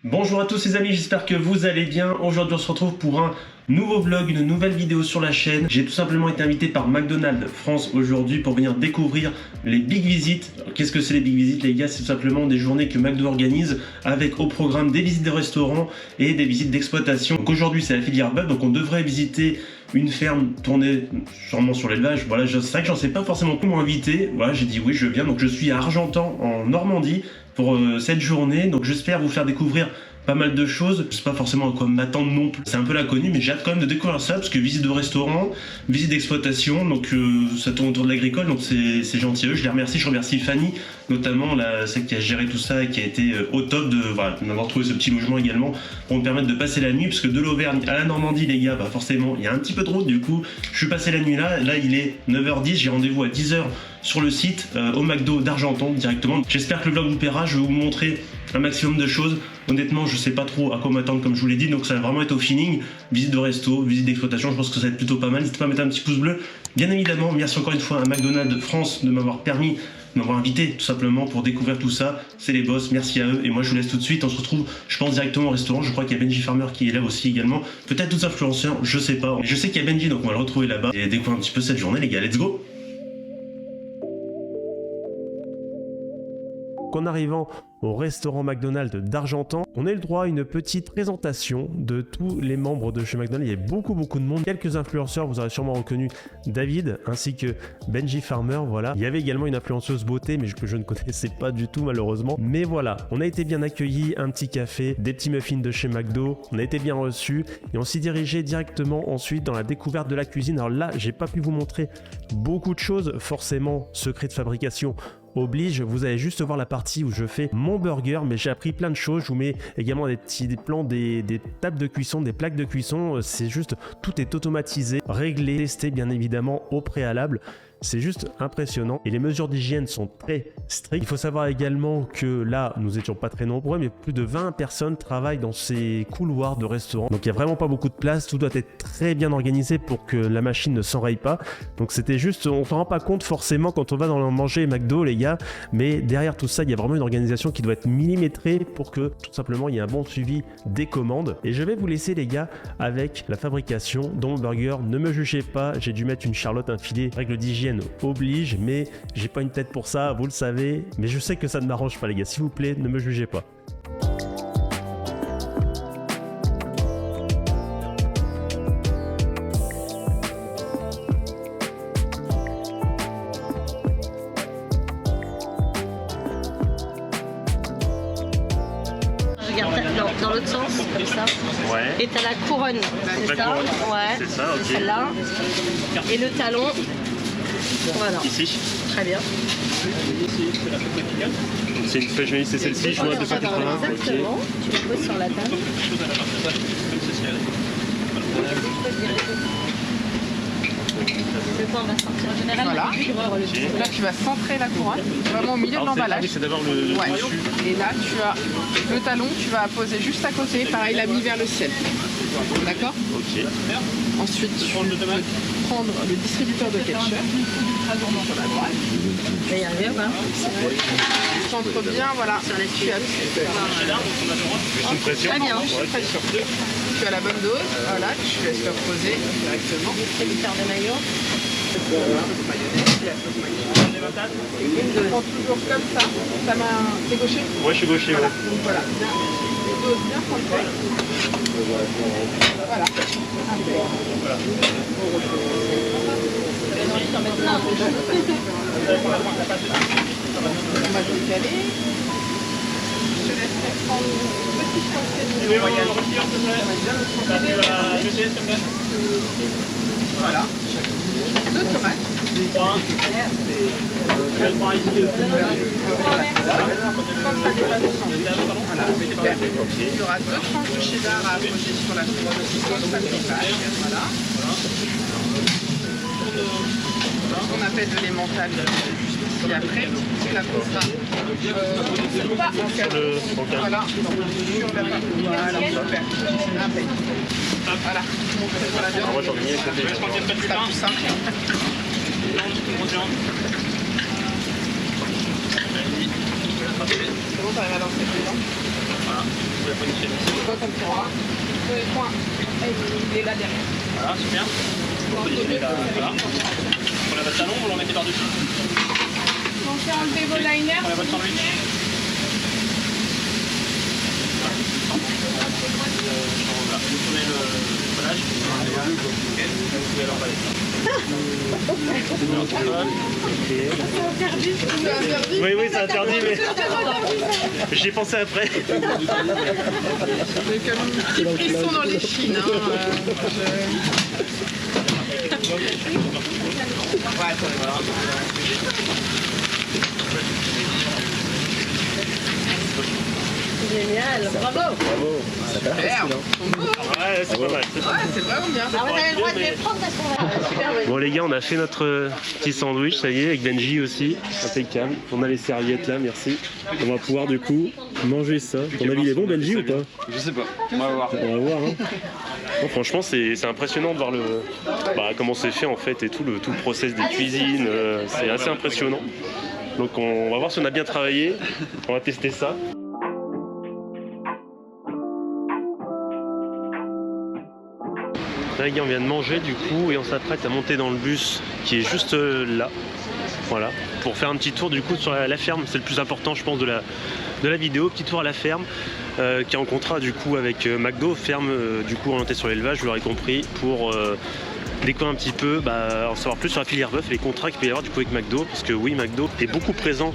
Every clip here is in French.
Bonjour à tous les amis, j'espère que vous allez bien. Aujourd'hui on se retrouve pour un nouveau vlog, une nouvelle vidéo sur la chaîne. J'ai tout simplement été invité par McDonald's France aujourd'hui pour venir découvrir les Big Visits. Qu'est-ce que c'est les Big Visits les gars? C'est tout simplement des journées que McDo organise avec au programme des visites de restaurants et des visites d'exploitation. Donc aujourd'hui c'est la filière bœuf, donc on devrait visiter une ferme tournée sûrement sur l'élevage. Voilà, c'est vrai que j'en sais pas forcément comment inviter. Voilà, j'ai dit oui, je viens. Donc je suis à Argentan en Normandie pour cette journée. Donc j'espère vous faire découvrir pas mal de choses. Je sais pas forcément à quoi m'attendre non plus. C'est un peu l'inconnu, mais j'ai hâte quand même de découvrir ça parce que visite de restaurant, visite d'exploitation, donc ça tourne autour de l'agricole, donc c'est gentil. Je les remercie. Je remercie Fanny, notamment celle qui a géré tout ça et qui a été au top de m'avoir trouvé ce petit logement également pour me permettre de passer la nuit, parce que de l'Auvergne à la Normandie, les gars, forcément, il y a un petit peu de route. Du coup, je suis passé la nuit là. Là, il est 9h10. J'ai rendez-vous à 10h sur le site au McDo d'Argentan directement. J'espère que le vlog vous plaira. Je vais vous montrer un maximum de choses. Honnêtement, je sais pas trop à quoi m'attendre, comme je vous l'ai dit, donc ça va vraiment être au feeling. Visite de resto, visite d'exploitation, je pense que ça va être plutôt pas mal. N'hésitez pas à mettre un petit pouce bleu. Bien évidemment, merci encore une fois à McDonald's France de m'avoir permis, de m'avoir invité tout simplement pour découvrir tout ça. C'est les boss, merci à eux. Et moi je vous laisse tout de suite. On se retrouve, je pense, directement au restaurant. Je crois qu'il y a Benji Farmer qui est là aussi également. Peut-être d'autres influenceurs, je sais pas. Je sais qu'il y a Benji, donc on va le retrouver là-bas et découvrir un petit peu cette journée, les gars. Let's go! En arrivant au restaurant McDonald's d'Argentan, on a eu le droit à une petite présentation de tous les membres de chez McDonald's. Il y avait beaucoup de monde, quelques influenceurs, vous aurez sûrement reconnu David ainsi que Benji Farmer, voilà. Il y avait également une influenceuse beauté mais que je ne connaissais pas du tout malheureusement. Mais voilà, on a été bien accueillis, un petit café, des petits muffins de chez McDo, on a été bien reçus et on s'y dirigeait directement ensuite dans la découverte de la cuisine. Alors là, j'ai pas pu vous montrer beaucoup de choses, forcément secret de fabrication oblige, vous allez juste voir la partie où je fais mon burger, mais j'ai appris plein de choses. Je vous mets également des plans, des tables de cuisson, des plaques de cuisson. C'est juste, tout est automatisé, réglé, testé bien évidemment au préalable. C'est juste impressionnant et les mesures d'hygiène sont très strictes. Il faut savoir également que là, nous étions pas très nombreux, mais plus de 20 personnes travaillent dans ces couloirs de restaurant. Donc il y a vraiment pas beaucoup de place, tout doit être très bien organisé pour que la machine ne s'enraye pas. Donc c'était juste, on s'en rend pas compte forcément quand on va dans le manger McDo les gars, mais derrière tout ça, il y a vraiment une organisation qui doit être millimétrée pour que tout simplement il y ait un bon suivi des commandes. Et je vais vous laisser les gars avec la fabrication de mon burger. Ne me jugez pas, j'ai dû mettre une charlotte, un filet, règle d'hygiène oblige, mais j'ai pas une tête pour ça, vous le savez, mais je sais que ça ne m'arrange pas les gars, s'il vous plaît, ne me jugez pas. Regarde, dans l'autre sens, comme ça. Ouais. Et t'as la couronne, c'est ça? Couronne. Ouais. C'est ça, ok. Celle-là. Et le talon. Voilà. Ici. Très bien. C'est une feuille jaunisse, c'est celle-ci, je vois, de 2,80. Exactement. Tu le poses sur la table. Le pain va sortir en général. Voilà. Là, tu vas centrer la couronne, vraiment au milieu de l'emballage. C'est d'abord le Ouais. dessus. Et là, tu as le talon, tu vas poser juste à côté, pareil, la mis vers le ciel. D'accord? Ok. Ensuite, tu peux prendre le distributeur de ketchup sur la droite. Tu vas y arriver ou pas? Tu centres bien, voilà. Tu appuies. Juste une pression. Très bien. Pression. Tu as la bonne dose, voilà, tu laisses le reposer directement. Distributeur de maillot. La sauce mayonnaise, la sauce mayonnaise. Tu prends toujours comme ça. Ta main, t'es gaucher? Ouais, je suis gaucher. Voilà, Ouais. donc voilà. Une dose bien centrée. Voilà. Après. On va le décaler. Je te laisserai prendre une petite quantité de moyenne. Voilà. Deux tomates. Quand ça dépasse le sang. Voilà, super. Il y aura deux tranches de cheddar à approcher sur la couronne aussi, comme ça dépasse. Voilà. Ce qu'on appelle de l'emmental juste ici après. Tu la poseras pas en carré. Voilà. Sur la partie. Voilà, super. Après. Voilà. Sur la viande. Moi, j'en ai mis à côté. C'est pas plus simple. C'est bon, t'arrives à lancer dedans. Voilà. Vous la positionnez ici. C'est quoi comme tiroir? Le coin. Il est là derrière. Voilà, super. Vous la positionnez là, voilà. Prenez votre talon, vous l'en mettez par-dessus. Pensez à enlever vos liners. Prenez votre sandwich. Voilà, vous prenez le collage. Vous pouvez l'emballer. Oui, oui, c'est interdit, mais j'y ai pensé après. J'ai quand même un petit frisson dans les chines. Hein. Ouais, voilà. Génial, bravo. Super. Ouais, c'est pas mal. Ouais, c'est vraiment bien. Ah, on a le droit de les prendre parce qu'on va super bon. Bon les gars, on a fait notre petit sandwich, ça y est, avec Benji aussi, impeccable. On a les serviettes là, merci. On va pouvoir du coup manger ça. Ton avis il est bon Benji ou pas? Je sais pas, on va voir. On va voir hein. Bon, franchement c'est impressionnant de voir comment c'est fait en fait et tout le process des cuisines, c'est assez impressionnant. Donc on va voir si on a bien travaillé, on va tester ça. Là les gars, on vient de manger du coup et on s'apprête à monter dans le bus qui est juste là. Voilà, pour faire un petit tour du coup sur la ferme, c'est le plus important je pense de la vidéo, petit tour à la ferme qui est en contrat du coup avec McDo, ferme du coup orientée sur l'élevage, vous l'aurez compris, pour découvrir un petit peu, en savoir plus sur la filière bœuf et les contrats qu'il peut y avoir du coup avec McDo, parce que oui, McDo est beaucoup présent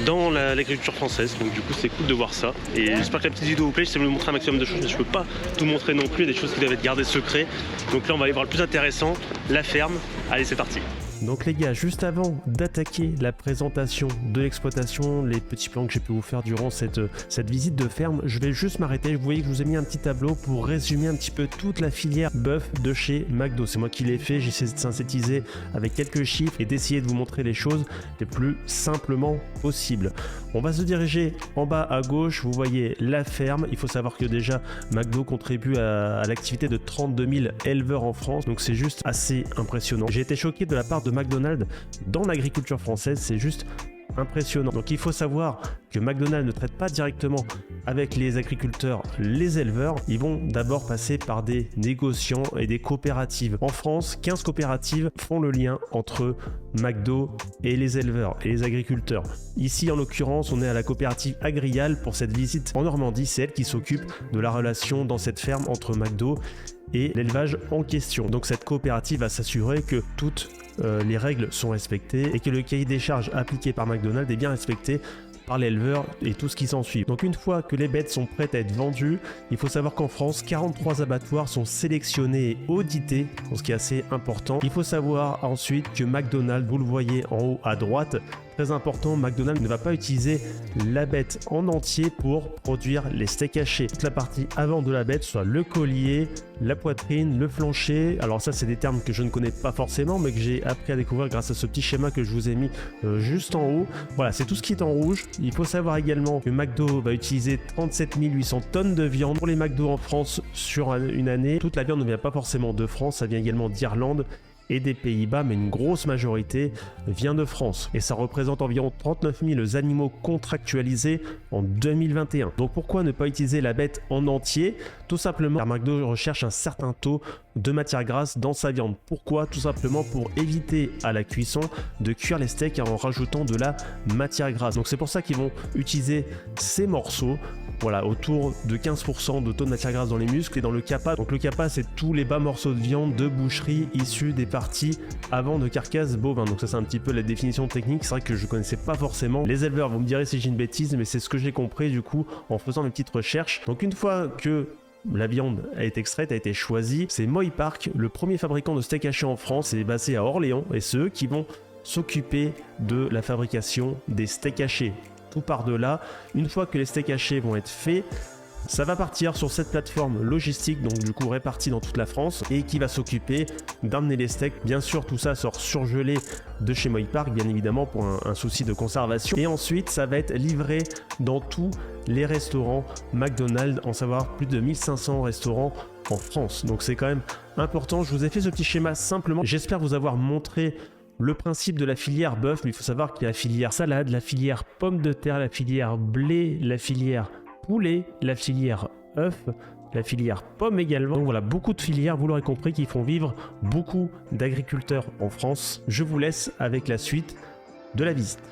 dans l'agriculture française, donc du coup c'est cool de voir ça. Et j'espère que la petite vidéo vous plaît, j'essaie de vous montrer un maximum de choses, mais je peux pas tout montrer non plus, il y a des choses qui doivent être gardées secret. Donc là on va aller voir le plus intéressant, la ferme. Allez, c'est parti. Donc les gars, juste avant d'attaquer la présentation de l'exploitation, les petits plans que j'ai pu vous faire durant cette visite de ferme, je vais juste m'arrêter. Vous voyez que je vous ai mis un petit tableau pour résumer un petit peu toute la filière bœuf de chez McDo. C'est moi qui l'ai fait, j'essaie de synthétiser avec quelques chiffres et d'essayer de vous montrer les choses les plus simplement possible. On va se diriger en bas à gauche, vous voyez la ferme. Il faut savoir que déjà McDo contribue à l'activité de 32 000 éleveurs en France, donc c'est juste assez impressionnant. J'ai été choqué de la part de McDonald's dans l'agriculture française, c'est juste impressionnant. Donc il faut savoir que McDonald's ne traite pas directement avec les agriculteurs, les éleveurs. Ils vont d'abord passer par des négociants et des coopératives. En France, 15 coopératives font le lien entre McDo et les éleveurs et les agriculteurs. Ici en l'occurrence, on est à la coopérative Agrial pour cette visite en Normandie. C'est elle qui s'occupe de la relation dans cette ferme entre McDo et l'élevage en question. Donc cette coopérative va s'assurer que toutes les règles sont respectées et que le cahier des charges appliqué par McDonald's est bien respecté par l'éleveur et tout ce qui s'ensuit. Donc une fois que les bêtes sont prêtes à être vendues, il faut savoir qu'en France, 43 abattoirs sont sélectionnés et audités, ce qui est assez important. Il faut savoir ensuite que McDonald's, vous le voyez en haut à droite, très important, McDonald's ne va pas utiliser la bête en entier pour produire les steaks hachés. Toute la partie avant de la bête, soit le collier, la poitrine, le flancher. Alors ça, c'est des termes que je ne connais pas forcément, mais que j'ai appris à découvrir grâce à ce petit schéma que je vous ai mis juste en haut. Voilà, c'est tout ce qui est en rouge. Il faut savoir également que McDo va utiliser 37 800 tonnes de viande pour les McDo en France sur une année. Toute la viande ne vient pas forcément de France, ça vient également d'Irlande et des Pays-Bas, mais une grosse majorité vient de France. Et ça représente environ 39 000 animaux contractualisés en 2021. Donc pourquoi ne pas utiliser la bête en entier? Tout simplement car McDo recherche un certain taux de matière grasse dans sa viande. Pourquoi? Tout simplement pour éviter à la cuisson de cuire les steaks en rajoutant de la matière grasse. Donc c'est pour ça qu'ils vont utiliser ces morceaux. Voilà, autour de 15% de taux de matière grasse dans les muscles et dans le capa. Donc le capa, c'est tous les bas morceaux de viande de boucherie issus des parties avant de carcasses bovins. Donc ça, c'est un petit peu la définition technique. C'est vrai que je connaissais pas forcément. Les éleveurs, vous me direz si j'ai une bêtise, mais c'est ce que j'ai compris du coup en faisant mes petites recherches. Donc une fois que la viande a été extraite, a été choisie, c'est Moy Park, le premier fabricant de steak haché en France, c'est basé à Orléans et c'est eux qui vont s'occuper de la fabrication des steaks hachés. Tout par de là, une fois que les steaks hachés vont être faits, ça va partir sur cette plateforme logistique, donc du coup répartie dans toute la France, et qui va s'occuper d'amener les steaks. Bien sûr, tout ça sort surgelé de chez Moy Park, bien évidemment pour un souci de conservation. Et ensuite, ça va être livré dans tous les restaurants McDonald's, en savoir plus de 1500 restaurants en France. Donc c'est quand même important. Je vous ai fait ce petit schéma simplement. J'espère vous avoir montré le principe de la filière bœuf, mais il faut savoir qu'il y a la filière salade, la filière pommes de terre, la filière blé, la filière poulet, la filière œufs, la filière pomme également. Donc voilà, beaucoup de filières, vous l'aurez compris, qui font vivre beaucoup d'agriculteurs en France. Je vous laisse avec la suite de la visite.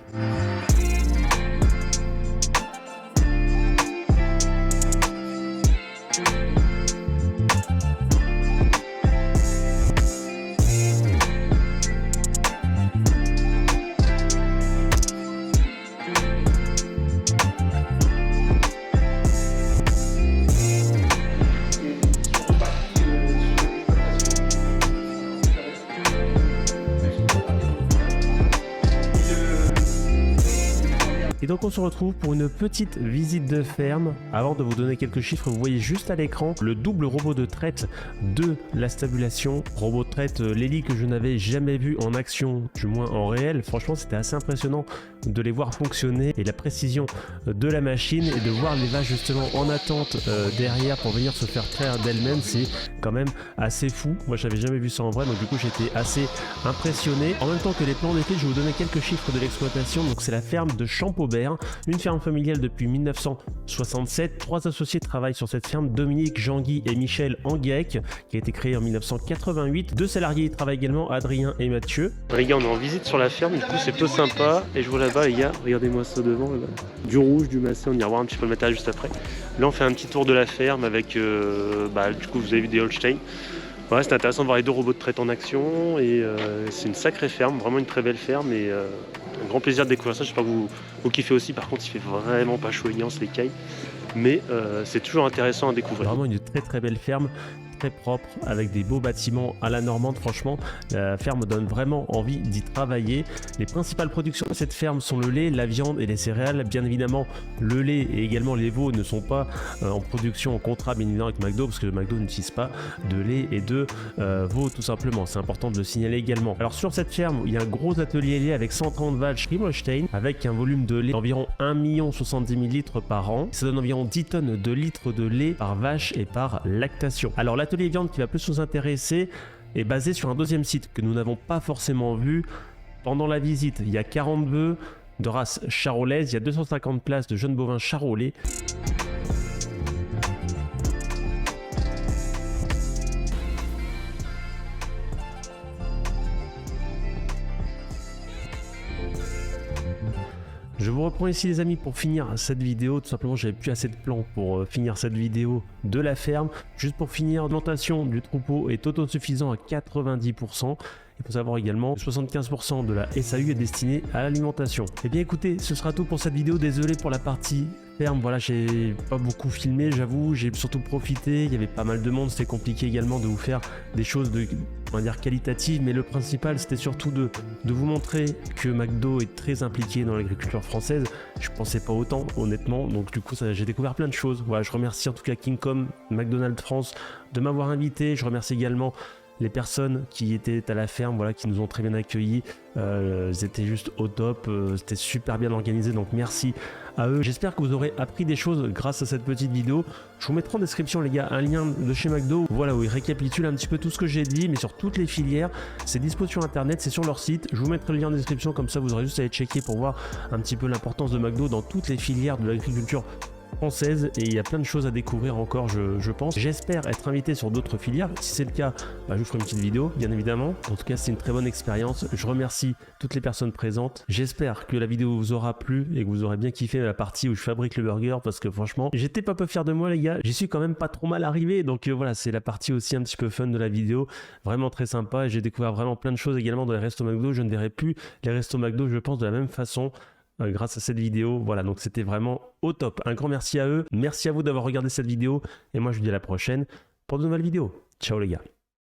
Et donc on se retrouve pour une petite visite de ferme. Avant de vous donner quelques chiffres, vous voyez juste à l'écran le double robot de traite de la stabulation. Robot de traite Lely que je n'avais jamais vu en action, du moins en réel. Franchement, c'était assez impressionnant de les voir fonctionner et la précision de la machine et de voir les vaches justement en attente derrière pour venir se faire traire d'elles-mêmes. C'est quand même assez fou. Moi, j'avais jamais vu ça en vrai, donc du coup, j'étais assez impressionné. En même temps que les plans d'été, je vais vous donner quelques chiffres de l'exploitation. Donc, c'est la ferme de Champaubert, une ferme familiale depuis 1967. 3 associés travaillent sur cette ferme, Dominique, Jean-Guy et Michel Anguec, qui a été créée en 1988. 2 salariés y travaillent également, Adrien et Mathieu. Les gars, on est en visite sur la ferme, du coup c'est plutôt sympa. Et je vois là-bas les gars, regardez-moi ça devant, là-bas. Du rouge, du massé, on ira voir un petit peu le matériel juste après. Là on fait un petit tour de la ferme avec, du coup vous avez vu des Holstein. Ouais, c'est intéressant de voir les 2 robots de traite en action et c'est une sacrée ferme, vraiment une très belle ferme et un grand plaisir de découvrir ça. J'espère que vous kiffez aussi. Par contre, il fait vraiment pas chaud et les cailles, mais c'est toujours intéressant à découvrir. Vraiment une très très belle ferme, très propre, avec des beaux bâtiments à la normande. Franchement, la ferme donne vraiment envie d'y travailler. Les principales productions de cette ferme sont le lait, la viande et les céréales. Bien évidemment, le lait et également les veaux ne sont pas en production en contrat bien évidemment avec McDo, parce que McDo n'utilise pas de lait et de veaux tout simplement. C'est important de le signaler également. Alors sur cette ferme, il y a un gros atelier lait avec 130 vaches Holstein, avec un volume de lait d'environ 1 070 000 litres par an. Ça donne environ 10 tonnes de litres de lait par vache et par lactation. Alors l'atelier viande qui va plus nous intéresser est basé sur un deuxième site que nous n'avons pas forcément vu pendant la visite. Il y a 40 bœufs de race charolaise, il y a 250 places de jeunes bovins charolais. Je vous reprends ici les amis pour finir cette vidéo. Tout simplement, j'avais plus assez de plans pour finir cette vidéo de la ferme. Juste pour finir, l'alimentation du troupeau est autosuffisant à 90%. Il faut savoir également que 75% de la SAU est destinée à l'alimentation. Et bien écoutez, ce sera tout pour cette vidéo. Désolé pour la partie ferme. Voilà, j'ai pas beaucoup filmé, j'avoue. J'ai surtout profité. Il y avait pas mal de monde. C'était compliqué également de vous faire des choses de, on va dire, qualitatives. Mais le principal, c'était surtout de vous montrer que McDo est très impliqué dans l'agriculture française. Je pensais pas autant, honnêtement. Donc du coup, j'ai découvert plein de choses. Voilà, je remercie en tout cas Kingcom, McDonald's France de m'avoir invité. Je remercie également les personnes qui étaient à la ferme, voilà, qui nous ont très bien accueillis. Ils étaient juste au top, c'était super bien organisé, donc merci à eux. J'espère que vous aurez appris des choses grâce à cette petite vidéo. Je vous mettrai en description les gars un lien de chez McDo, voilà, où ils récapitulent un petit peu tout ce que j'ai dit, mais sur toutes les filières. C'est dispo sur internet, c'est sur leur site. Je vous mettrai le lien en description, comme ça vous aurez juste à aller checker pour voir un petit peu l'importance de McDo dans toutes les filières de l'agriculture française, et il y a plein de choses à découvrir encore, je pense. J'espère être invité sur d'autres filières. Si c'est le cas, je vous ferai une petite vidéo bien évidemment. En tout cas, c'est une très bonne expérience. Je remercie toutes les personnes présentes. J'espère que la vidéo vous aura plu et que vous aurez bien kiffé la partie où je fabrique le burger, parce que franchement j'étais pas peu fier de moi les gars. J'y suis quand même pas trop mal arrivé, donc voilà, c'est la partie aussi un petit peu fun de la vidéo, vraiment très sympa. Et j'ai découvert vraiment plein de choses également dans les restos McDo. Je ne verrai plus les restos McDo, je pense, de la même façon grâce à cette vidéo. Voilà, donc c'était vraiment au top. Un grand merci à eux, merci à vous d'avoir regardé cette vidéo, et moi je vous dis à la prochaine pour de nouvelles vidéos. Ciao les gars.